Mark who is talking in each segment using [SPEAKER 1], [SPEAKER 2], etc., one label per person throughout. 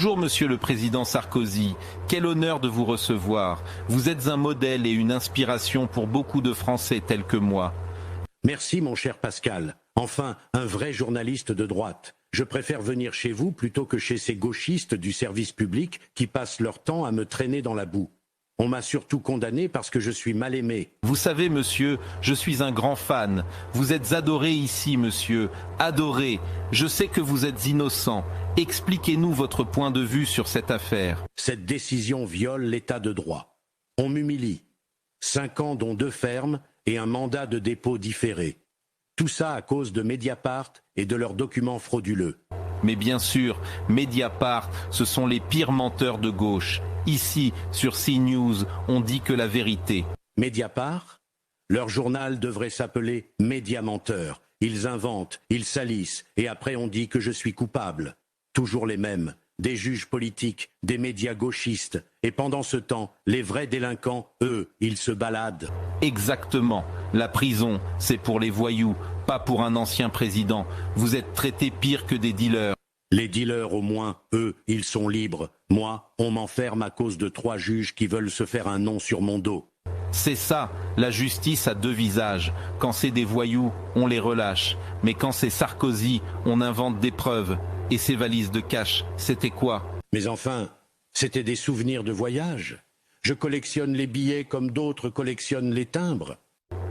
[SPEAKER 1] Bonjour Monsieur le Président Sarkozy, quel honneur de vous recevoir. Vous êtes un modèle et une inspiration pour beaucoup de Français tels que moi.
[SPEAKER 2] Merci mon cher Pascal, enfin un vrai journaliste de droite. Je préfère venir chez vous plutôt que chez ces gauchistes du service public qui passent leur temps à me traîner dans la boue. On m'a surtout condamné parce que je suis mal aimé.
[SPEAKER 1] Vous savez, monsieur, je suis un grand fan. Vous êtes adoré ici, monsieur. Adoré. Je sais que vous êtes innocent. Expliquez-nous votre point de vue sur cette affaire.
[SPEAKER 2] Cette décision viole l'état de droit. On m'humilie. 5 ans dont 2 fermes et un mandat de dépôt différé. Tout ça à cause de Mediapart et de leurs documents frauduleux.
[SPEAKER 1] Mais bien sûr, Mediapart, ce sont les pires menteurs de gauche. Ici, sur CNews, on dit que la vérité.
[SPEAKER 2] Mediapart? Leur journal devrait s'appeler Médiamenteur. Ils inventent, ils salissent, et après on dit que je suis coupable. Toujours les mêmes, des juges politiques, des médias gauchistes, et pendant ce temps, les vrais délinquants, eux, ils se baladent.
[SPEAKER 1] Exactement. La prison, c'est pour les voyous, pas pour un ancien président. Vous êtes traités pire que des dealers.
[SPEAKER 2] Les dealers, au moins, eux, ils sont libres. Moi, on m'enferme à cause de 3 juges qui veulent se faire un nom sur mon dos.
[SPEAKER 1] C'est ça, la justice a 2 visages. Quand c'est des voyous, on les relâche. Mais quand c'est Sarkozy, on invente des preuves. Et ces valises de cash, c'était quoi?
[SPEAKER 2] Mais enfin, c'était des souvenirs de voyage. Je collectionne les billets comme d'autres collectionnent les timbres.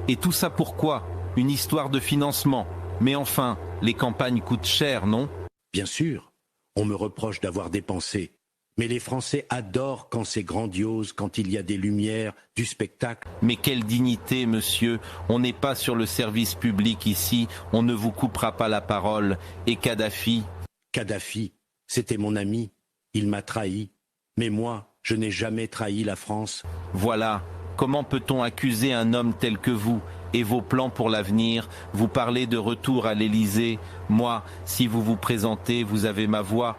[SPEAKER 1] Et tout ça pourquoi? Une histoire de financement. Mais enfin, les campagnes coûtent cher, non?
[SPEAKER 2] Bien sûr, on me reproche d'avoir dépensé. Mais les Français adorent quand c'est grandiose, quand il y a des lumières, du spectacle.
[SPEAKER 1] Mais quelle dignité, monsieur. On n'est pas sur le service public ici. On ne vous coupera pas la parole. Et Kadhafi?
[SPEAKER 2] Kadhafi, c'était mon ami. Il m'a trahi. Mais moi, je n'ai jamais trahi la France.
[SPEAKER 1] Voilà. Comment peut-on accuser un homme tel que vous? Et vos plans pour l'avenir? Vous parlez de retour à l'Élysée. Moi, si vous vous présentez, vous avez ma voix.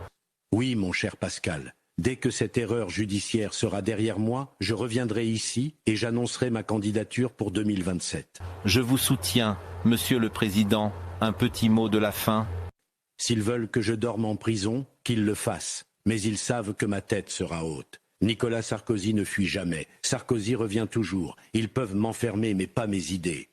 [SPEAKER 2] Oui, mon cher Pascal. Dès que cette erreur judiciaire sera derrière moi, je reviendrai ici et j'annoncerai ma candidature pour 2027.
[SPEAKER 1] Je vous soutiens, Monsieur le Président. Un petit mot de la fin.
[SPEAKER 2] S'ils veulent que je dorme en prison, qu'ils le fassent. Mais ils savent que ma tête sera haute. Nicolas Sarkozy ne fuit jamais. Sarkozy revient toujours. Ils peuvent m'enfermer, mais pas mes idées.